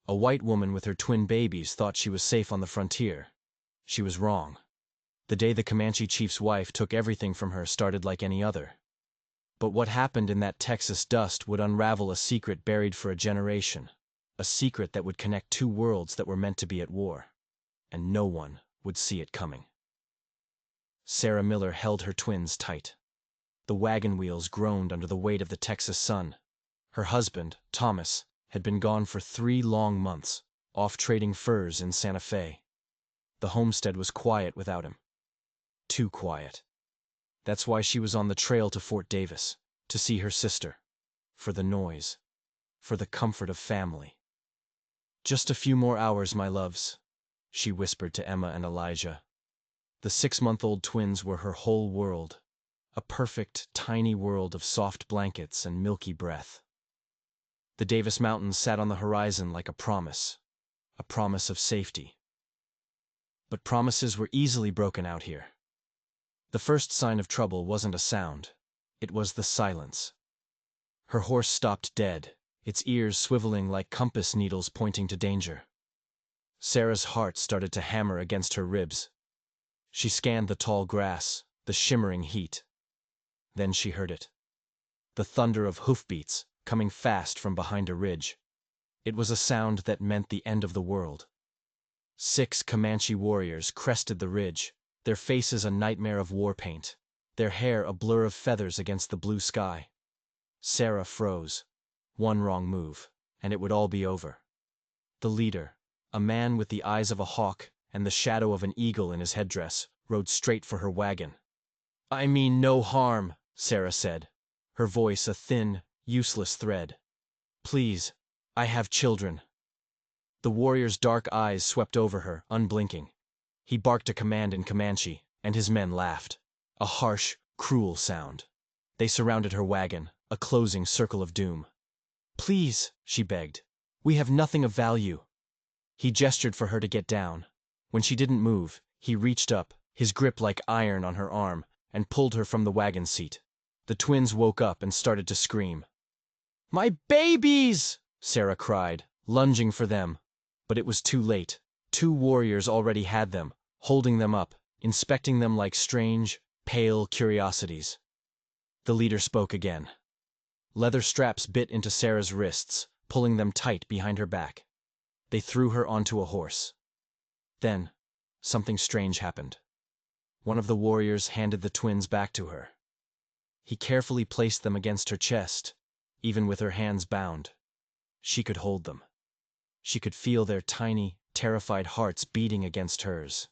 A white woman with her twin babies thought she was safe on the frontier. She was wrong. The day the Comanche Chief's wife took everything from her started like any other. But what happened in that Texas dust would unravel a secret buried for a generation, a secret that would connect two worlds that were meant to be at war, and no one would see it coming. Sarah Miller held her twins tight. The wagon wheels groaned under the weight of the Texas sun. Her husband, Thomas, had been gone for 3 long months, off trading furs in Santa Fe. The homestead was quiet without him. Too quiet. That's why she was on the trail to Fort Davis, to see her sister. For the noise. For the comfort of family. "Just a few more hours, my loves," she whispered to Emma and Elijah. The 6-month-old twins were her whole world. A perfect, tiny world of soft blankets and milky breath. The Davis Mountains sat on the horizon like a promise of safety. But promises were easily broken out here. The first sign of trouble wasn't a sound. It was the silence. Her horse stopped dead, its ears swiveling like compass needles pointing to danger. Sarah's heart started to hammer against her ribs. She scanned the tall grass, the shimmering heat. Then she heard it. The thunder of hoofbeats, coming fast from behind a ridge. It was a sound that meant the end of the world. 6 Comanche warriors crested the ridge, their faces a nightmare of war paint, their hair a blur of feathers against the blue sky. Sarah froze. One wrong move, and it would all be over. The leader, a man with the eyes of a hawk and the shadow of an eagle in his headdress, rode straight for her wagon. "I mean no harm," Sarah said, her voice a thin, useless thread. "Please, I have children." The warrior's dark eyes swept over her, unblinking. He barked a command in Comanche, and his men laughed. A harsh, cruel sound. They surrounded her wagon, a closing circle of doom. "Please," she begged. "We have nothing of value." He gestured for her to get down. When she didn't move, he reached up, his grip like iron on her arm, and pulled her from the wagon seat. The twins woke up and started to scream. "My babies!" Sarah cried, lunging for them. But it was too late. 2 warriors already had them, holding them up, inspecting them like strange, pale curiosities. The leader spoke again. Leather straps bit into Sarah's wrists, pulling them tight behind her back. They threw her onto a horse. Then, something strange happened. One of the warriors handed the twins back to her. He carefully placed them against her chest, even with her hands bound. She could hold them. She could feel their tiny, terrified hearts beating against hers.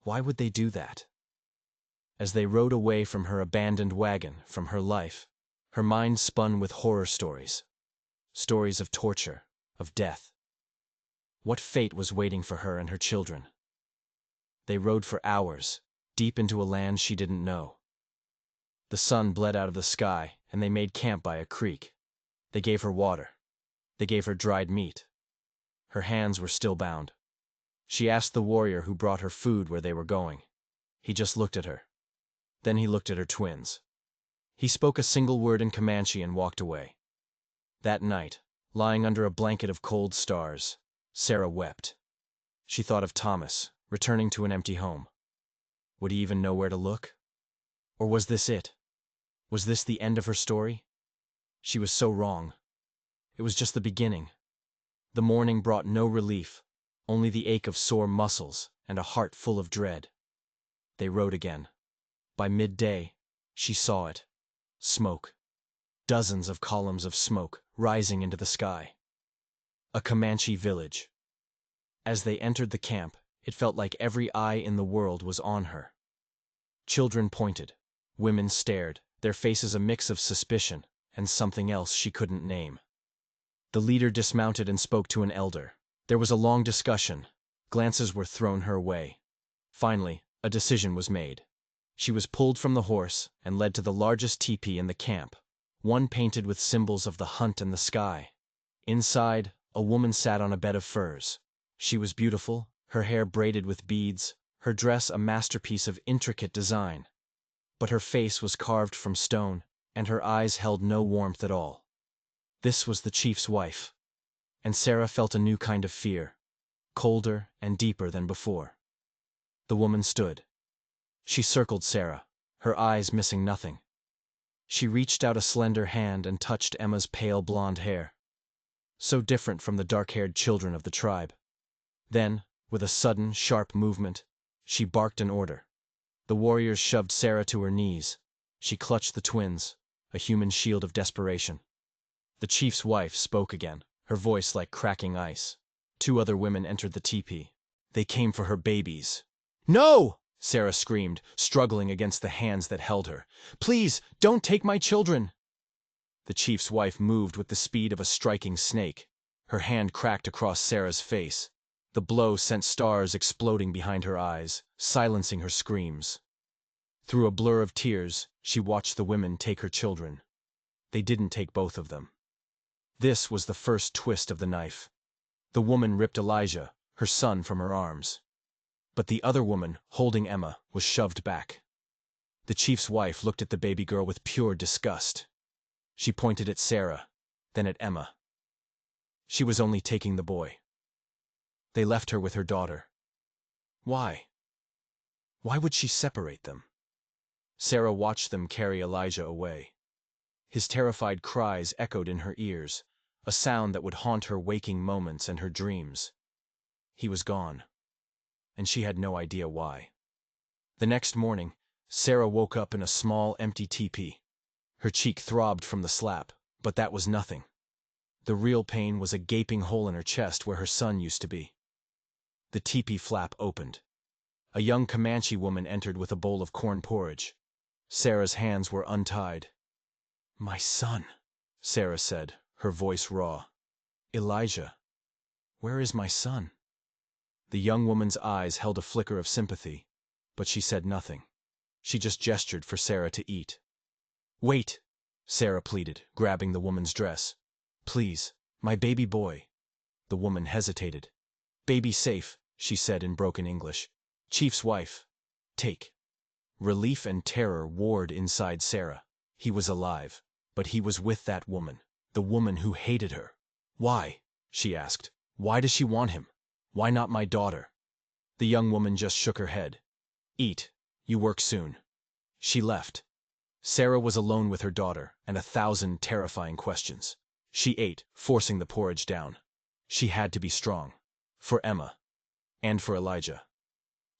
Why would they do that? As they rode away from her abandoned wagon, from her life, her mind spun with horror stories. Stories of torture, of death. What fate was waiting for her and her children? They rode for hours, deep into a land she didn't know. The sun bled out of the sky, and they made camp by a creek. They gave her water. They gave her dried meat. Her hands were still bound. She asked the warrior who brought her food where they were going. He just looked at her. Then he looked at her twins. He spoke a single word in Comanche and walked away. That night, lying under a blanket of cold stars, Sarah wept. She thought of Thomas, returning to an empty home. Would he even know where to look? Or was this it? Was this the end of her story? She was so wrong. It was just the beginning. The morning brought no relief, only the ache of sore muscles and a heart full of dread. They rode again. By midday, she saw it. Smoke. Dozens of columns of smoke rising into the sky. A Comanche village. As they entered the camp, it felt like every eye in the world was on her. Children pointed. Women stared, their faces a mix of suspicion and something else she couldn't name. The leader dismounted and spoke to an elder. There was a long discussion. Glances were thrown her way. Finally, a decision was made. She was pulled from the horse and led to the largest teepee in the camp, one painted with symbols of the hunt and the sky. Inside, a woman sat on a bed of furs. She was beautiful, her hair braided with beads, her dress a masterpiece of intricate design. But her face was carved from stone, and her eyes held no warmth at all. This was the chief's wife. and Sarah felt a new kind of fear, colder and deeper than before. The woman stood. She circled Sarah, her eyes missing nothing. She reached out a slender hand and touched Emma's pale blonde hair, so different from the dark-haired children of the tribe. Then, with a sudden, sharp movement, she barked an order. The warriors shoved Sarah to her knees. She clutched the twins, a human shield of desperation. The chief's wife spoke again, her voice like cracking ice. 2 other women entered the teepee. They came for her babies. "No!" Sarah screamed, struggling against the hands that held her. "Please, don't take my children!" The chief's wife moved with the speed of a striking snake. Her hand cracked across Sarah's face. The blow sent stars exploding behind her eyes, silencing her screams. Through a blur of tears, she watched the women take her children. They didn't take both of them. This was the first twist of the knife. The woman ripped Elijah, her son, from her arms. But the other woman, holding Emma, was shoved back. The chief's wife looked at the baby girl with pure disgust. She pointed at Sarah, then at Emma. She was only taking the boy. They left her with her daughter. Why? Why would she separate them? Sarah watched them carry Elijah away. His terrified cries echoed in her ears, a sound that would haunt her waking moments and her dreams. He was gone, and she had no idea why. The next morning, Sarah woke up in a small, empty teepee. Her cheek throbbed from the slap, but that was nothing. The real pain was a gaping hole in her chest where her son used to be. The teepee flap opened. A young Comanche woman entered with a bowl of corn porridge. Sarah's hands were untied. "My son," Sarah said, her voice raw. "Elijah, where is my son?" The young woman's eyes held a flicker of sympathy, but she said nothing. She just gestured for Sarah to eat. "Wait," Sarah pleaded, grabbing the woman's dress. "Please, my baby boy." The woman hesitated. "Baby safe," she said in broken English. "Chief's wife. Take." Relief and terror warred inside Sarah. He was alive, but he was with that woman, the woman who hated her. "Why?" she asked. "Why does she want him? Why not my daughter?" The young woman just shook her head. "Eat. You work soon." She left. Sarah was alone with her daughter and 1,000 terrifying questions. She ate, forcing the porridge down. She had to be strong. For Emma. And for Elijah.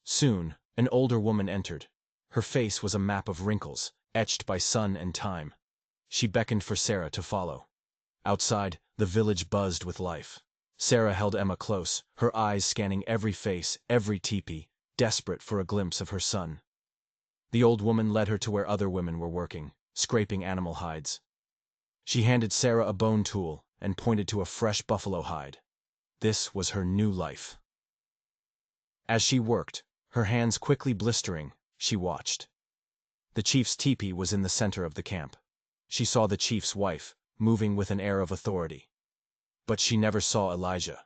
Soon, an older woman entered. Her face was a map of wrinkles, etched by sun and time. She beckoned for Sarah to follow. Outside, the village buzzed with life. Sarah held Emma close, her eyes scanning every face, every teepee, desperate for a glimpse of her son. The old woman led her to where other women were working, scraping animal hides. She handed Sarah a bone tool and pointed to a fresh buffalo hide. This was her new life. As she worked, her hands quickly blistering, she watched. The chief's teepee was in the center of the camp. She saw the chief's wife, moving with an air of authority. But she never saw Elijah.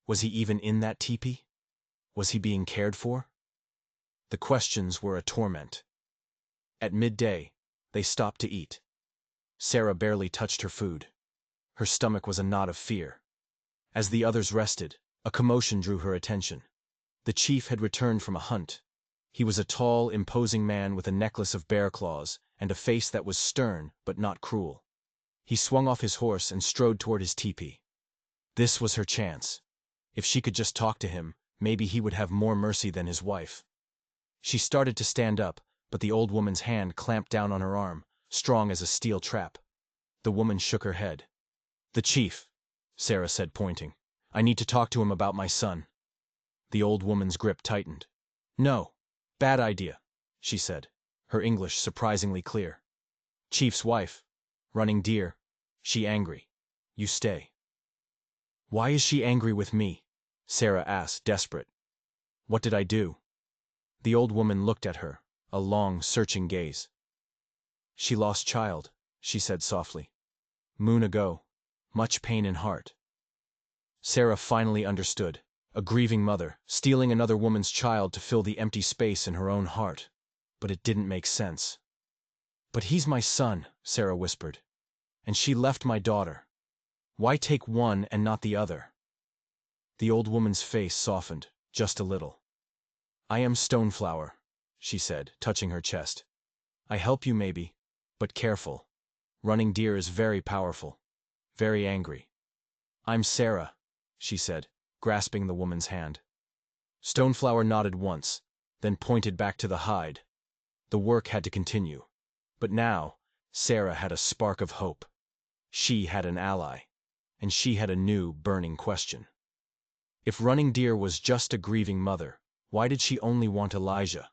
Was he even in that teepee? Was he being cared for? The questions were a torment. At midday, they stopped to eat. Sarah barely touched her food. Her stomach was a knot of fear. As the others rested, a commotion drew her attention. The chief had returned from a hunt. He was a tall, imposing man with a necklace of bear claws and a face that was stern but not cruel. He swung off his horse and strode toward his teepee. This was her chance. If she could just talk to him, maybe he would have more mercy than his wife. She started to stand up, but the old woman's hand clamped down on her arm, strong as a steel trap. The woman shook her head. "The chief," Sarah said, pointing. "I need to talk to him about my son." The old woman's grip tightened. "No. Bad idea," she said, her English surprisingly clear. "Chief's wife. Running deer. She angry. You stay." "Why is she angry with me?" Sarah asked, desperate. "What did I do?" The old woman looked at her, a long, searching gaze. "She lost child," she said softly. "Moon ago. Much pain in heart." Sarah finally understood. A grieving mother, stealing another woman's child to fill the empty space in her own heart. But it didn't make sense. "But he's my son," Sarah whispered. "And she left my daughter." Why take one and not the other? The old woman's face softened, just a little. I am Stoneflower, she said, touching her chest. I help you maybe, but careful. Running Deer is very powerful, very angry. I'm Sarah, she said, grasping the woman's hand. Stoneflower nodded once, then pointed back to the hide. The work had to continue. But now, Sarah had a spark of hope. She had an ally, and she had a new, burning question. If Running Deer was just a grieving mother, why did she only want Elijah?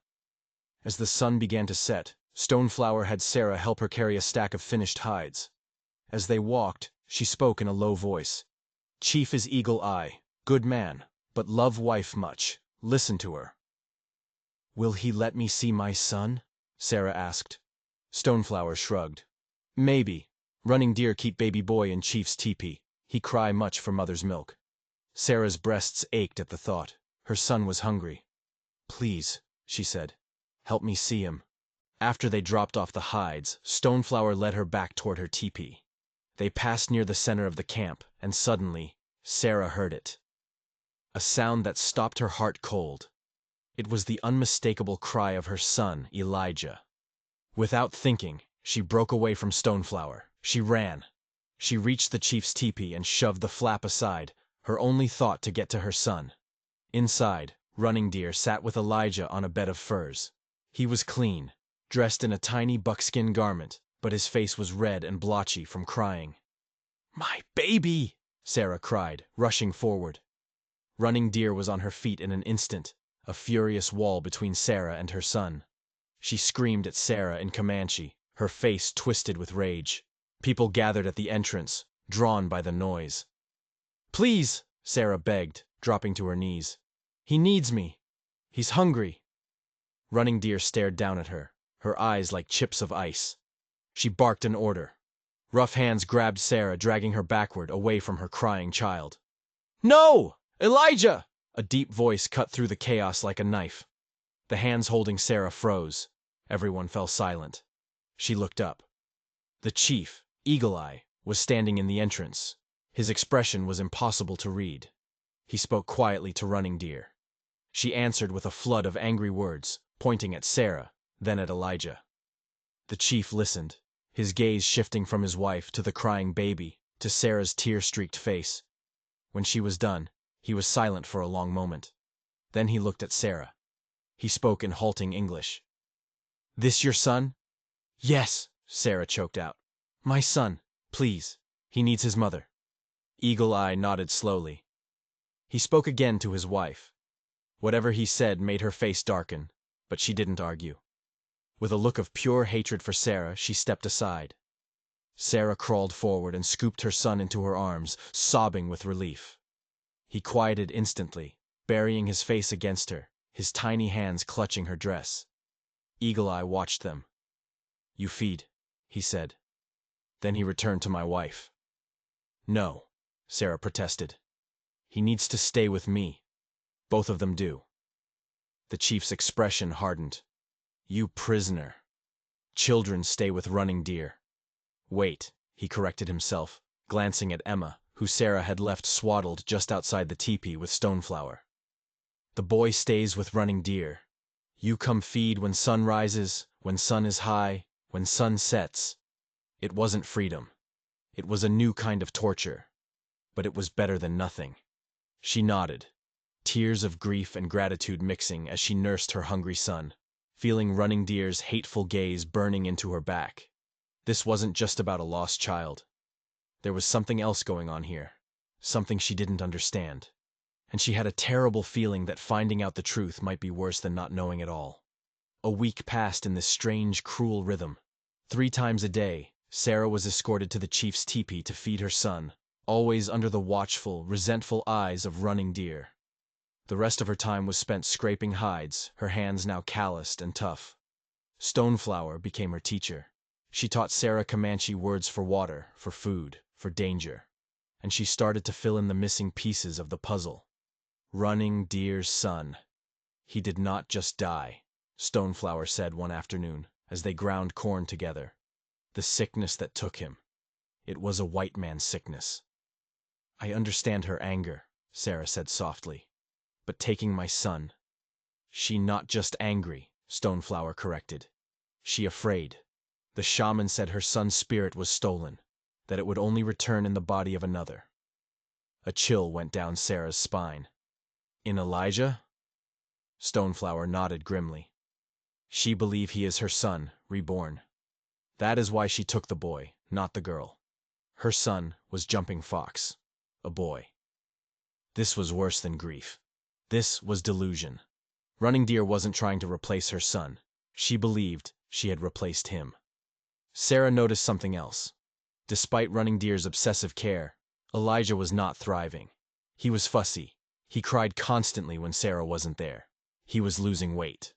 As the sun began to set, Stoneflower had Sarah help her carry a stack of finished hides. As they walked, she spoke in a low voice. Chief is Eagle Eye, good man, but love wife much. Listen to her. Will he let me see my son? Sarah asked. Stoneflower shrugged. Maybe. Running Deer keep baby boy in Chief's teepee. He cry much for mother's milk. Sarah's breasts ached at the thought. Her son was hungry. Please, she said, help me see him. After they dropped off the hides, Stoneflower led her back toward her teepee. They passed near the center of the camp, and suddenly, Sarah heard it. A sound that stopped her heart cold. It was the unmistakable cry of her son, Elijah. Without thinking, she broke away from Stoneflower. She ran. She reached the chief's teepee and shoved the flap aside, her only thought to get to her son. Inside, Running Deer sat with Elijah on a bed of furs. He was clean, dressed in a tiny buckskin garment, but his face was red and blotchy from crying. My baby! Sarah cried, rushing forward. Running Deer was on her feet in an instant, a furious wall between Sarah and her son. She screamed at Sarah in Comanche, her face twisted with rage. People gathered at the entrance, drawn by the noise. Please, Sarah begged, dropping to her knees. He needs me. He's hungry. Running Deer stared down at her, her eyes like chips of ice. She barked an order. Rough hands grabbed Sarah, dragging her backward, away from her crying child. No! Elijah! A deep voice cut through the chaos like a knife. The hands holding Sarah froze. Everyone fell silent. She looked up. The chief, Eagle Eye, was standing in the entrance. His expression was impossible to read. He spoke quietly to Running Deer. She answered with a flood of angry words, pointing at Sarah, then at Elijah. The chief listened, his gaze shifting from his wife to the crying baby, to Sarah's tear-streaked face. When she was done, he was silent for a long moment. Then he looked at Sarah. He spoke in halting English. This your son? Yes, Sarah choked out. My son, please. He needs his mother. Eagle Eye nodded slowly. He spoke again to his wife. Whatever he said made her face darken, but she didn't argue. With a look of pure hatred for Sarah, she stepped aside. Sarah crawled forward and scooped her son into her arms, sobbing with relief. He quieted instantly, burying his face against her, his tiny hands clutching her dress. Eagle Eye watched them. You feed, he said. Then he returned to my wife. No, Sarah protested. He needs to stay with me. Both of them do. The chief's expression hardened. You prisoner. Children stay with Running Deer. Wait, he corrected himself, glancing at Emma, who Sarah had left swaddled just outside the teepee with Stoneflower. The boy stays with Running Deer. You come feed when sun rises, when sun is high, when sun sets. It wasn't freedom. It was a new kind of torture. But it was better than nothing. She nodded, tears of grief and gratitude mixing as she nursed her hungry son, feeling Running Deer's hateful gaze burning into her back. This wasn't just about a lost child. There was something else going on here, something she didn't understand. And she had a terrible feeling that finding out the truth might be worse than not knowing at all. A week passed in this strange, cruel rhythm. 3 times a day, Sarah was escorted to the chief's teepee to feed her son, always under the watchful, resentful eyes of Running Deer. The rest of her time was spent scraping hides, her hands now calloused and tough. Stoneflower became her teacher. She taught Sarah Comanche words for water, for food, for danger. And she started to fill in the missing pieces of the puzzle. Running Deer's son. He did not just die, Stoneflower said one afternoon, as they ground corn together. The sickness that took him. It was a white man's sickness. I understand her anger, Sarah said softly. But taking my son. She not just angry, Stoneflower corrected. She afraid. The shaman said her son's spirit was stolen, that it would only return in the body of another. A chill went down Sarah's spine. In Elijah? Stoneflower nodded grimly. She believed he is her son, reborn. That is why she took the boy, not the girl. Her son was Jumping Fox, a boy. This was worse than grief. This was delusion. Running Deer wasn't trying to replace her son. She believed she had replaced him. Sarah noticed something else. Despite Running Deer's obsessive care, Elijah was not thriving. He was fussy. He cried constantly when Sarah wasn't there. He was losing weight.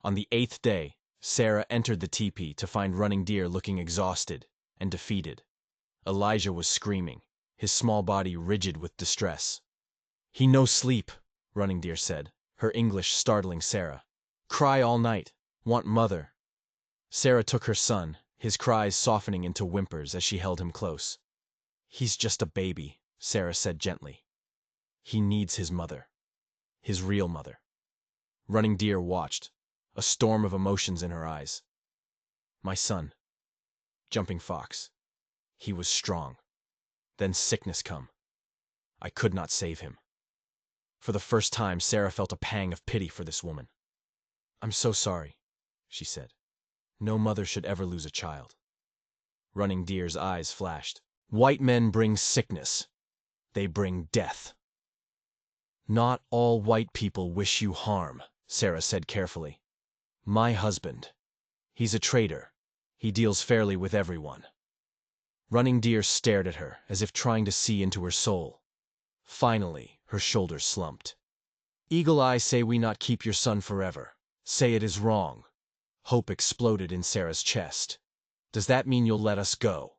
On the 8th day, Sarah entered the teepee to find Running Deer looking exhausted and defeated. Elijah was screaming, his small body rigid with distress. "He no sleep," Running Deer said, her English startling Sarah. "Cry all night. Want mother." Sarah took her son, his cries softening into whimpers as she held him close. "He's just a baby," Sarah said gently. "He needs his mother. His real mother." Running Deer watched, a storm of emotions in her eyes. "My son. Jumping Fox. He was strong. Then sickness come. I could not save him." For the first time, Sarah felt a pang of pity for this woman. "I'm so sorry," she said. "No mother should ever lose a child." Running Deer's eyes flashed. "White men bring sickness. They bring death." "Not all white people wish you harm," Sarah said carefully. "My husband. He's a traitor. He deals fairly with everyone." Running Deer stared at her, as if trying to see into her soul. Finally, her shoulders slumped. "Eagle Eye say we not keep your son forever. Say it is wrong." Hope exploded in Sarah's chest. "Does that mean you'll let us go?"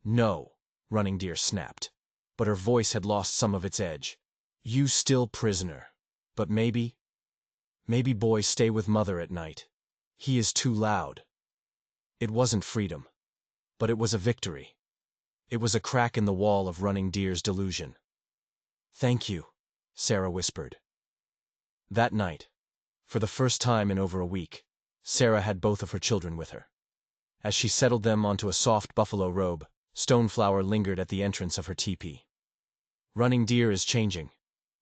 "No," Running Deer snapped. But her voice had lost some of its edge. "You still prisoner. But maybe boy stay with mother at night. He is too loud." It wasn't freedom. But it was a victory. It was a crack in the wall of Running Deer's delusion. "Thank you," Sarah whispered. That night, for the first time in over a week, Sarah had both of her children with her. As she settled them onto a soft buffalo robe, Stoneflower lingered at the entrance of her teepee. "Running Deer is changing,"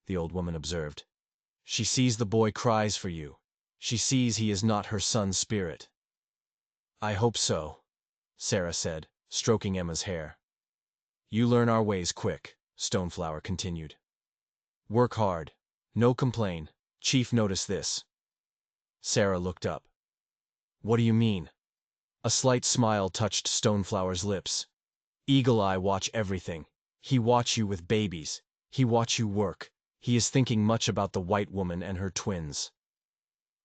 the old woman observed. "She sees the boy cries for you. She sees he is not her son's spirit." "I hope so," Sarah said, stroking Emma's hair. "You learn our ways quick," Stoneflower continued. "Work hard. No complain. Chief notice this." Sarah looked up. "What do you mean?" A slight smile touched Stoneflower's lips. "Eagle Eye watch everything. He watch you with babies. He watch you work. He is thinking much about the white woman and her twins."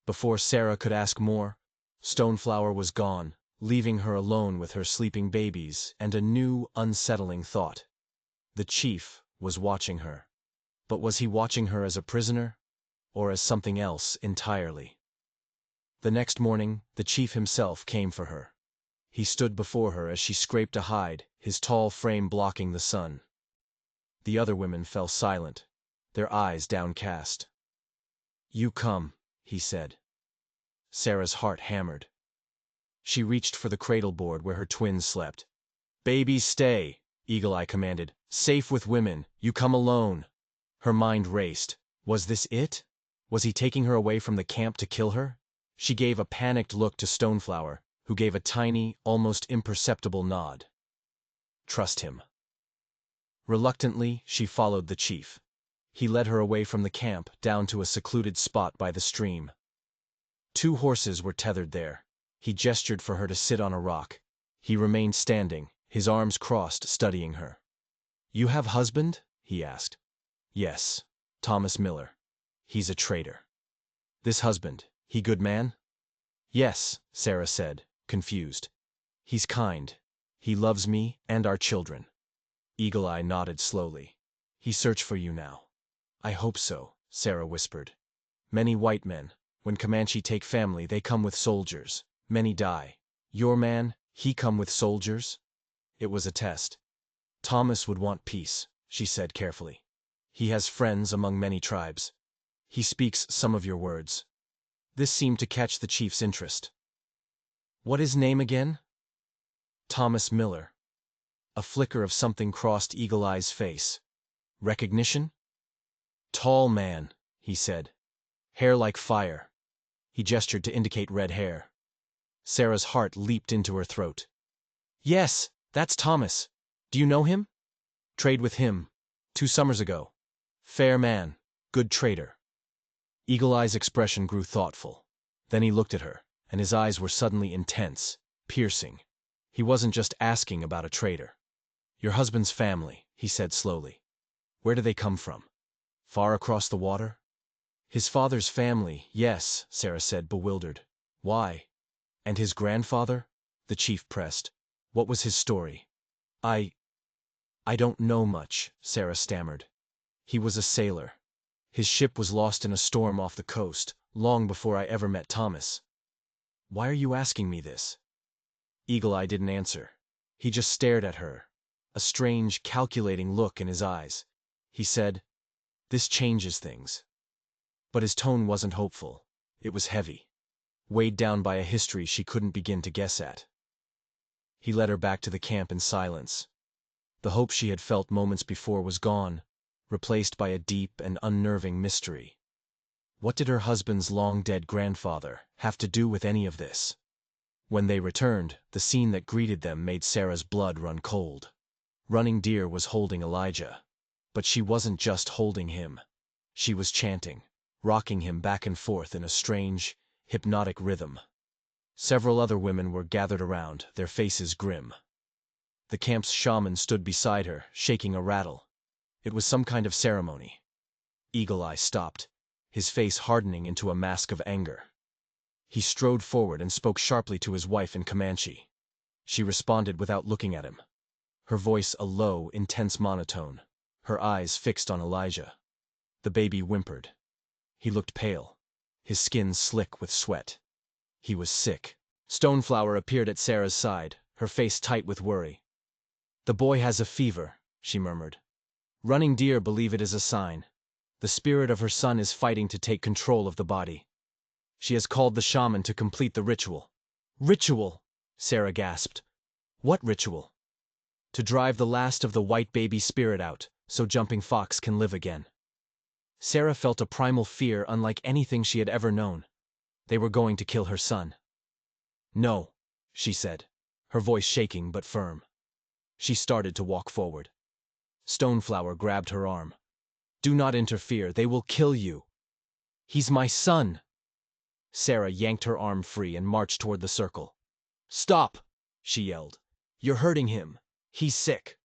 Before Sarah could ask more, Stoneflower was gone, leaving her alone with her sleeping babies and a new, unsettling thought. The chief was watching her. But was he watching her as a prisoner, or as something else entirely? The next morning, the chief himself came for her. He stood before her as she scraped a hide, his tall frame blocking the sun. The other women fell silent, their eyes downcast. "You come," he said. Sarah's heart hammered. She reached for the cradle board where her twins slept. "Babies stay," Eagle Eye commanded. "Safe with women. You come alone." Her mind raced. Was this it? Was he taking her away from the camp to kill her? She gave a panicked look to Stoneflower, who gave a tiny, almost imperceptible nod. "Trust him." Reluctantly, she followed the chief. He led her away from the camp, down to a secluded spot by the stream. 2 horses were tethered there. He gestured for her to sit on a rock. He remained standing, his arms crossed, studying her. "You have husband?" he asked. "Yes, Thomas Miller. He's a traitor." "This husband, he good man?" "Yes," Sarah said, confused. "He's kind. He loves me and our children." Eagle Eye nodded slowly. "He search for you now." "I hope so," Sarah whispered. "Many white men, when Comanche take family, they come with soldiers. Many die. Your man, he come with soldiers?" It was a test. "Thomas would want peace," she said carefully. He has friends among many tribes. He speaks some of your words. This seemed to catch the chief's interest. What is name again? Thomas Miller. A flicker of something crossed Eagle Eye's face. Recognition? Tall man, he said. Hair like fire. He gestured to indicate red hair. Sarah's heart leaped into her throat. Yes, that's Thomas. Do you know him? Trade with him. 2 summers ago. Fair man. Good trader. Eagle Eye's expression grew thoughtful. Then he looked at her, and his eyes were suddenly intense, piercing. He wasn't just asking about a trader. Your husband's family, he said slowly. Where do they come from? Far across the water? His father's family, yes, Sarah said, bewildered. Why? And his grandfather? The chief pressed. What was his story? I don't know much, Sarah stammered. He was a sailor. His ship was lost in a storm off the coast, long before I ever met Thomas. Why are you asking me this? Eagle Eye didn't answer. He just stared at her, a strange, calculating look in his eyes. He said, This changes things. But his tone wasn't hopeful. It was heavy, weighed down by a history she couldn't begin to guess at. He led her back to the camp in silence. The hope she had felt moments before was gone, replaced by a deep and unnerving mystery. What did her husband's long-dead grandfather have to do with any of this? When they returned, the scene that greeted them made Sarah's blood run cold. Running Deer was holding Elijah. But she wasn't just holding him. She was chanting, rocking him back and forth in a strange, hypnotic rhythm. Several other women were gathered around, their faces grim. The camp's shaman stood beside her, shaking a rattle. It was some kind of ceremony. Eagle Eye stopped, his face hardening into a mask of anger. He strode forward and spoke sharply to his wife in Comanche. She responded without looking at him. Her voice a low, intense monotone, her eyes fixed on Elijah. The baby whimpered. He looked pale, his skin slick with sweat. He was sick. Stoneflower appeared at Sarah's side, her face tight with worry. The boy has a fever, she murmured. Running Deer believe it is a sign. The spirit of her son is fighting to take control of the body. She has called the shaman to complete the ritual. Ritual, Sarah gasped. What ritual? To drive the last of the white baby spirit out, so Jumping Fox can live again. Sarah felt a primal fear unlike anything she had ever known. They were going to kill her son. No, she said, her voice shaking but firm. She started to walk forward. Stoneflower grabbed her arm. Do not interfere, they will kill you. He's my son. Sarah yanked her arm free and marched toward the circle. Stop, she yelled. You're hurting him. He's sick.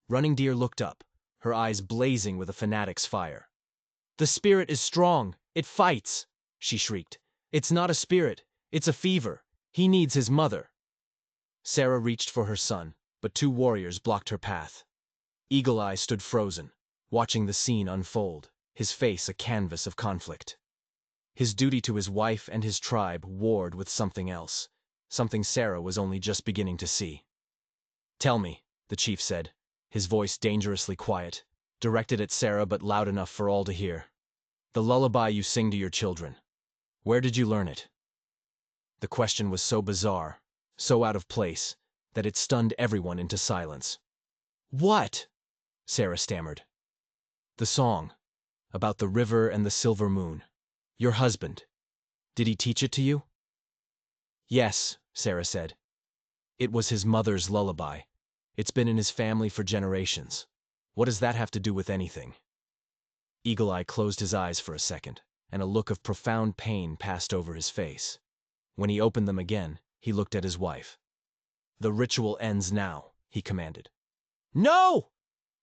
Running Deer looked up, her eyes blazing with a fanatic's fire. The spirit is strong. It fights, she shrieked. It's not a spirit. It's a fever. He needs his mother. Sarah reached for her son, but 2 warriors blocked her path. Eagle Eye stood frozen, watching the scene unfold, his face a canvas of conflict. His duty to his wife and his tribe warred with something else, something Sarah was only just beginning to see. Tell me, the chief said, his voice dangerously quiet, directed at Sarah but loud enough for all to hear. The lullaby you sing to your children. Where did you learn it? The question was so bizarre, so out of place, that it stunned everyone into silence. What? Sarah stammered. The song, about the river and the silver moon. Your husband. Did he teach it to you? Yes, Sarah said. It was his mother's lullaby. It's been in his family for generations. What does that have to do with anything? Eagle Eye closed his eyes for a second, and a look of profound pain passed over his face. When he opened them again, he looked at his wife. The ritual ends now, he commanded. No!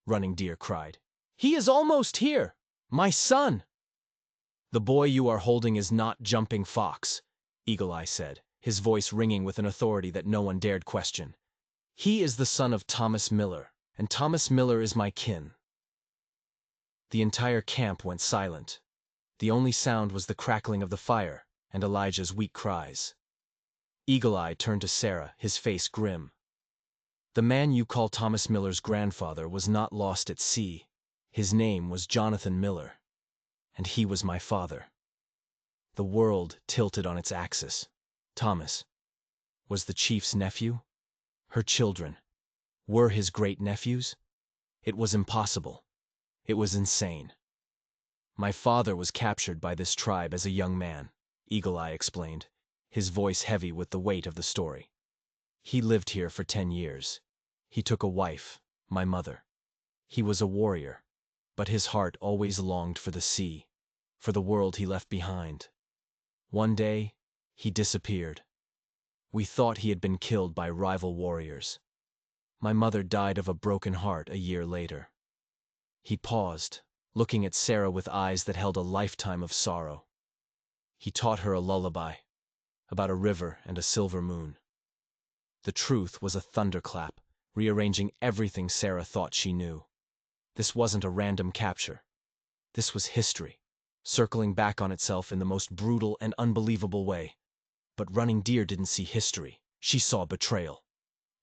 Running Deer cried. He is almost here! My son! The boy you are holding is not Jumping Fox, Eagle Eye said, his voice ringing with an authority that no one dared question. He is the son of Thomas Miller, and Thomas Miller is my kin. The entire camp went silent. The only sound was the crackling of the fire and Elijah's weak cries. Eagle Eye turned to Sarah, his face grim. The man you call Thomas Miller's grandfather was not lost at sea. His name was Jonathan Miller, and he was my father. The world tilted on its axis. Thomas was the chief's nephew? Her children were his great-nephews? It was impossible. It was insane. My father was captured by this tribe as a young man, Eagle Eye explained, his voice heavy with the weight of the story. He lived here for 10 years. He took a wife, my mother. He was a warrior, but his heart always longed for the sea, for the world he left behind. One day, he disappeared. We thought he had been killed by rival warriors. My mother died of a broken heart a year later. He paused, looking at Sarah with eyes that held a lifetime of sorrow. He taught her a lullaby about a river and a silver moon. The truth was a thunderclap, rearranging everything Sarah thought she knew. This wasn't a random capture. This was history, circling back on itself in the most brutal and unbelievable way. But Running Deer didn't see history. She saw betrayal.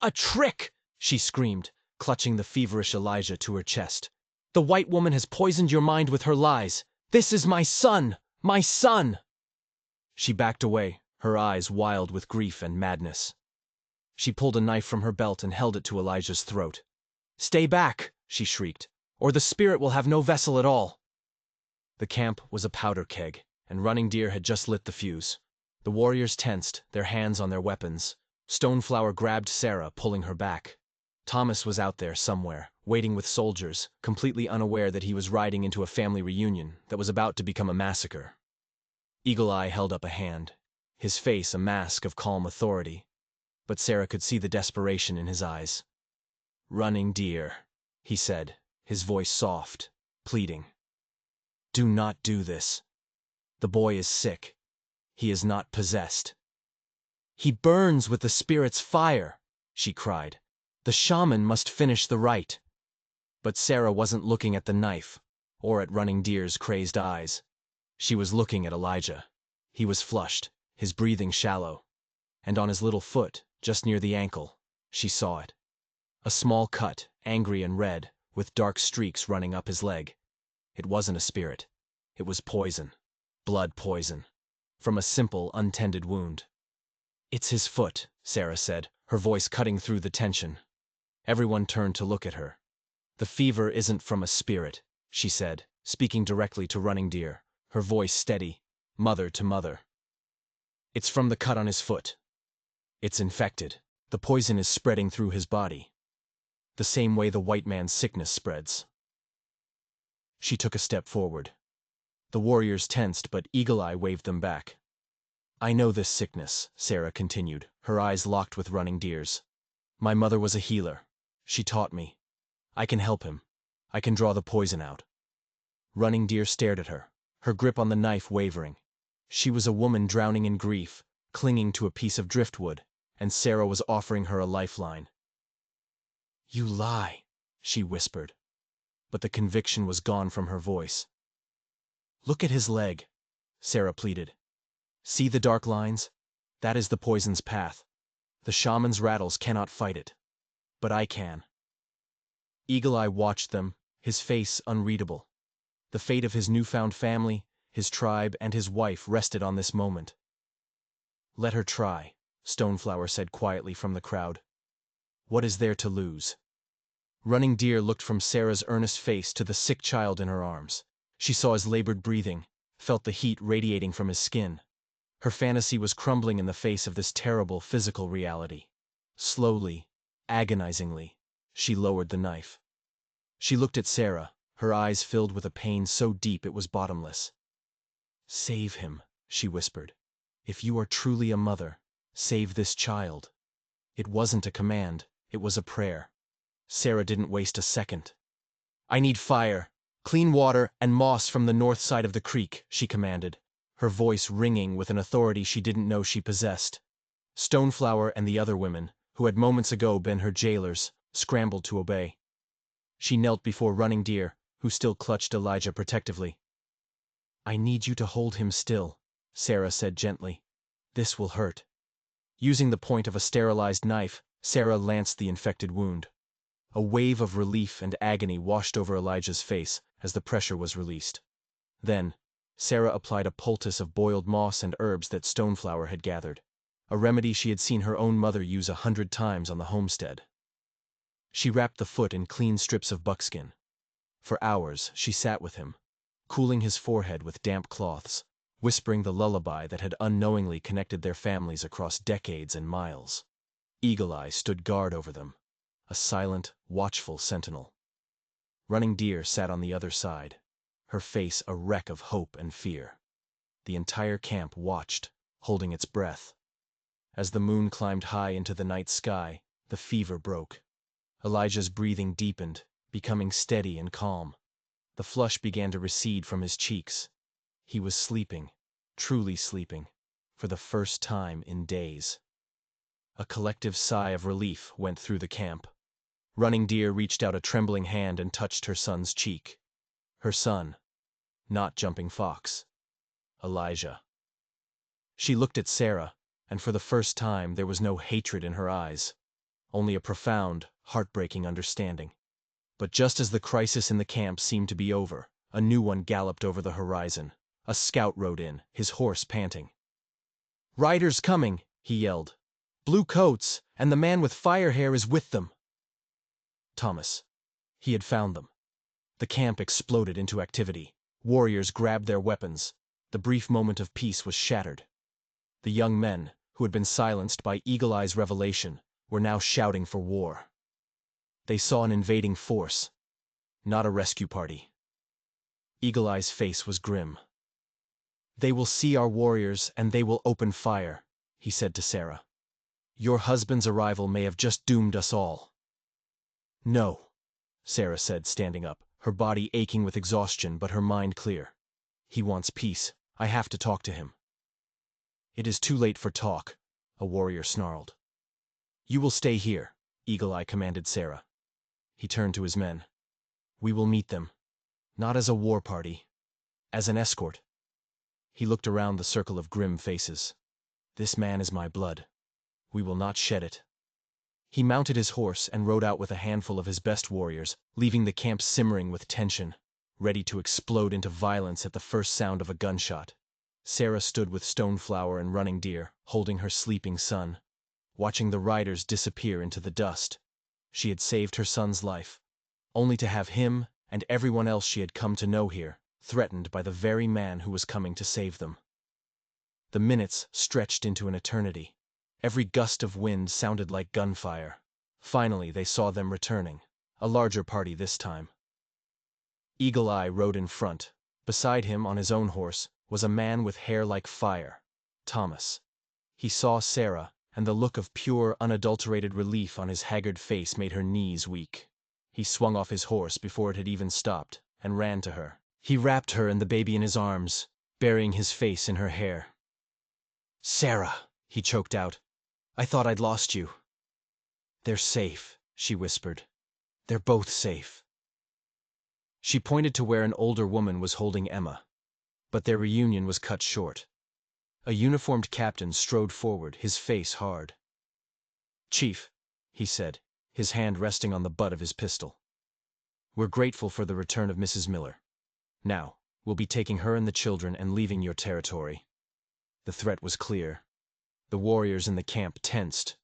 "A trick!" she screamed, clutching the feverish Elijah to her chest. "The white woman has poisoned your mind with her lies. This is my son! My son!" She backed away, her eyes wild with grief and madness. She pulled a knife from her belt and held it to Elijah's throat. "Stay back!" she shrieked, "or the spirit will have no vessel at all." The camp was a powder keg, and Running Deer had just lit the fuse. The warriors tensed, their hands on their weapons. Stoneflower grabbed Sarah, pulling her back. Thomas was out there somewhere, waiting with soldiers, completely unaware that he was riding into a family reunion that was about to become a massacre. Eagle Eye held up a hand, his face a mask of calm authority, but Sarah could see the desperation in his eyes. "Running Deer," he said, his voice soft, pleading. "Do not do this. The boy is sick. He is not possessed." "He burns with the spirit's fire," she cried. "The shaman must finish the rite." But Sarah wasn't looking at the knife, or at Running Deer's crazed eyes. She was looking at Elijah. He was flushed, his breathing shallow, and on his little foot, just near the ankle, she saw it. A small cut, angry and red, with dark streaks running up his leg. It wasn't a spirit. It was poison. Blood poison. From a simple, untended wound. "It's his foot," Sarah said, her voice cutting through the tension. Everyone turned to look at her. "The fever isn't from a spirit," she said, speaking directly to Running Deer, her voice steady, mother to mother. "It's from the cut on his foot. It's infected. The poison is spreading through his body. The same way the white man's sickness spreads." She took a step forward. The warriors tensed, but Eagle Eye waved them back. "I know this sickness," Sarah continued, her eyes locked with Running Deer's. "My mother was a healer. She taught me. I can help him. I can draw the poison out." Running Deer stared at her, her grip on the knife wavering. She was a woman drowning in grief, clinging to a piece of driftwood, and Sarah was offering her a lifeline. "You lie," she whispered, but the conviction was gone from her voice. "Look at his leg," Sarah pleaded. "See the dark lines? That is the poison's path. The shaman's rattles cannot fight it. But I can." Eagle Eye watched them, his face unreadable. The fate of his newfound family, his tribe, and his wife rested on this moment. "Let her try," Stoneflower said quietly from the crowd. "What is there to lose?" Running Deer looked from Sarah's earnest face to the sick child in her arms. She saw his labored breathing, felt the heat radiating from his skin. Her fantasy was crumbling in the face of this terrible physical reality. Slowly, agonizingly, she lowered the knife. She looked at Sarah, her eyes filled with a pain so deep it was bottomless. "Save him," she whispered. "If you are truly a mother, save this child." It wasn't a command, it was a prayer. Sarah didn't waste a second. "I need fire, clean water, and moss from the north side of the creek," she commanded, her voice ringing with an authority she didn't know she possessed. Stoneflower and the other women, who had moments ago been her jailers, scrambled to obey. She knelt before Running Deer, who still clutched Elijah protectively. "I need you to hold him still," Sarah said gently. "This will hurt." Using the point of a sterilized knife, Sarah lanced the infected wound. A wave of relief and agony washed over Elijah's face as the pressure was released. Then, Sarah applied a poultice of boiled moss and herbs that Stoneflower had gathered, a remedy she had seen her own mother use 100 times on the homestead. She wrapped the foot in clean strips of buckskin. For hours, she sat with him, cooling his forehead with damp cloths, whispering the lullaby that had unknowingly connected their families across decades and miles. Eagle Eye stood guard over them, a silent, watchful sentinel. Running Deer sat on the other side, her face a wreck of hope and fear. The entire camp watched, holding its breath. As the moon climbed high into the night sky, the fever broke. Elijah's breathing deepened, becoming steady and calm. The flush began to recede from his cheeks. He was sleeping, truly sleeping, for the first time in days. A collective sigh of relief went through the camp. Running Deer reached out a trembling hand and touched her son's cheek. Her son, not Jumping Fox, Elijah. She looked at Sarah, and for the first time there was no hatred in her eyes, only a profound, heartbreaking understanding. But just as the crisis in the camp seemed to be over, a new one galloped over the horizon. A scout rode in, his horse panting. "Riders coming!" he yelled. "Blue coats, and the man with fire hair is with them." Thomas. He had found them. The camp exploded into activity. Warriors grabbed their weapons. The brief moment of peace was shattered. The young men, who had been silenced by Eagle Eye's revelation, were now shouting for war. They saw an invading force, not a rescue party. Eagle Eye's face was grim. "They will see our warriors, and they will open fire," he said to Sarah. "Your husband's arrival may have just doomed us all." "No," Sarah said, standing up, her body aching with exhaustion but her mind clear. "He wants peace. I have to talk to him." "It is too late for talk," a warrior snarled. "You will stay here," Eagle Eye commanded Sarah. He turned to his men. "We will meet them, not as a war party, as an escort." He looked around the circle of grim faces. "This man is my blood. We will not shed it." He mounted his horse and rode out with a handful of his best warriors, leaving the camp simmering with tension, ready to explode into violence at the first sound of a gunshot. Sarah stood with Stoneflower and Running Deer, holding her sleeping son, watching the riders disappear into the dust. She had saved her son's life, only to have him and everyone else she had come to know here threatened by the very man who was coming to save them. The minutes stretched into an eternity. Every gust of wind sounded like gunfire. Finally, they saw them returning, a larger party this time. Eagle Eye rode in front. Beside him, on his own horse, was a man with hair like fire, Thomas. He saw Sarah, and the look of pure, unadulterated relief on his haggard face made her knees weak. He swung off his horse before it had even stopped, and ran to her. He wrapped her and the baby in his arms, burying his face in her hair. "Sarah," he choked out, "I thought I'd lost you." "They're safe," she whispered. "They're both safe." She pointed to where an older woman was holding Emma. But their reunion was cut short. A uniformed captain strode forward, his face hard. "Chief," he said, his hand resting on the butt of his pistol. "We're grateful for the return of Mrs. Miller. Now, we'll be taking her and the children and leaving your territory." The threat was clear. The warriors in the camp tensed.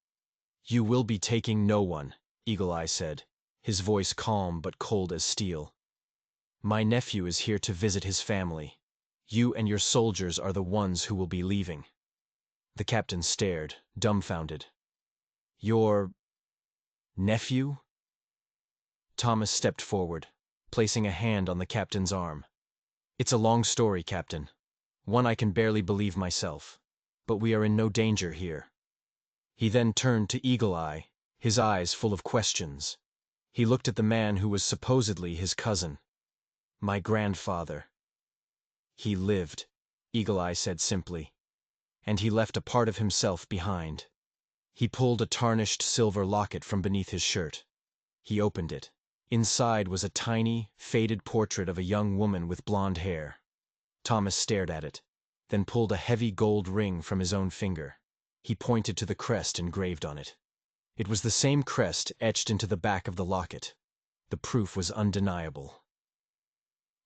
"You will be taking no one," Eagle Eye said, his voice calm but cold as steel. "My nephew is here to visit his family. You and your soldiers are the ones who will be leaving." The captain stared, dumbfounded. "Your nephew?" Thomas stepped forward, placing a hand on the captain's arm. "It's a long story, Captain. One I can barely believe myself. But we are in no danger here." He then turned to Eagle Eye, his eyes full of questions. He looked at the man who was supposedly his cousin. "My grandfather." "He lived," Eagle Eye said simply. "And he left a part of himself behind." He pulled a tarnished silver locket from beneath his shirt. He opened it. Inside was a tiny, faded portrait of a young woman with blonde hair. Thomas stared at it, then pulled a heavy gold ring from his own finger. He pointed to the crest engraved on it. It was the same crest etched into the back of the locket. The proof was undeniable.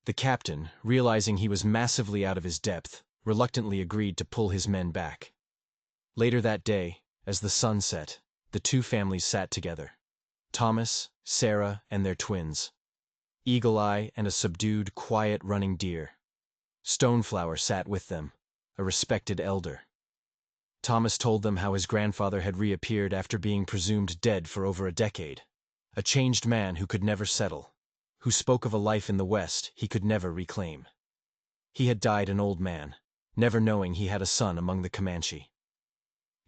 The captain, realizing he was massively out of his depth, reluctantly agreed to pull his men back. Later that day, as the sun set, the two families sat together. Thomas, Sarah, and their twins. Eagle Eye and a subdued, quiet running deer. Stoneflower sat with them, a respected elder. Thomas told them how his grandfather had reappeared after being presumed dead for over a decade. A changed man who could never settle, who spoke of a life in the West he could never reclaim. He had died an old man, never knowing he had a son among the Comanche.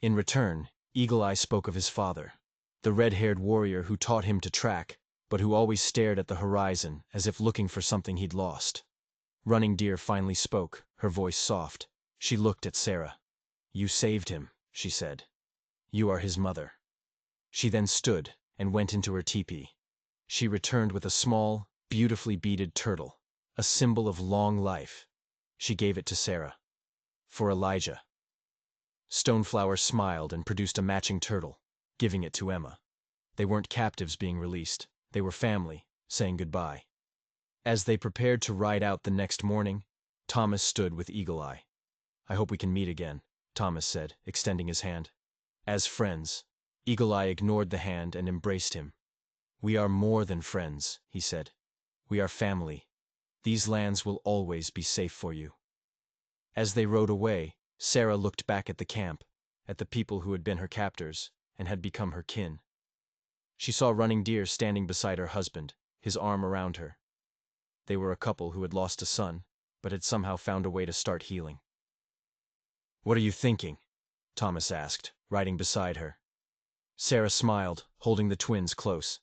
In return, Eagle Eye spoke of his father, the red-haired warrior who taught him to track, but who always stared at the horizon as if looking for something he'd lost. Running Deer finally spoke, her voice soft. She looked at Sarah. "You saved him," she said. "You are his mother." She then stood and went into her teepee. She returned with a small, beautifully beaded turtle, a symbol of long life. She gave it to Sarah. "For Elijah." Stoneflower smiled and produced a matching turtle, giving it to Emma. They weren't captives being released. They were family, saying goodbye. As they prepared to ride out the next morning, Thomas stood with Eagle Eye. "I hope we can meet again," Thomas said, extending his hand. As friends. Eagle Eye ignored the hand and embraced him. "We are more than friends," he said. "We are family. These lands will always be safe for you." As they rode away, Sarah looked back at the camp, at the people who had been her captors and had become her kin. She saw Running Deer standing beside her husband, his arm around her. They were a couple who had lost a son, but had somehow found a way to start healing. "What are you thinking?" Thomas asked, riding beside her. Sarah smiled, holding the twins close.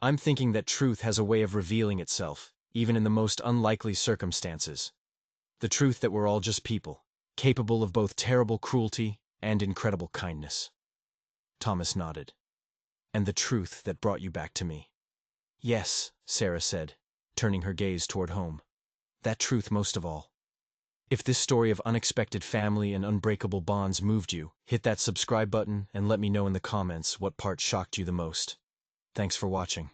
"I'm thinking that truth has a way of revealing itself, even in the most unlikely circumstances. The truth that we're all just people, capable of both terrible cruelty and incredible kindness." Thomas nodded. "And the truth that brought you back to me." "Yes," Sarah said, turning her gaze toward home. "That truth most of all." If this story of unexpected family and unbreakable bonds moved you, hit that subscribe button and let me know in the comments what part shocked you the most. Thanks for watching.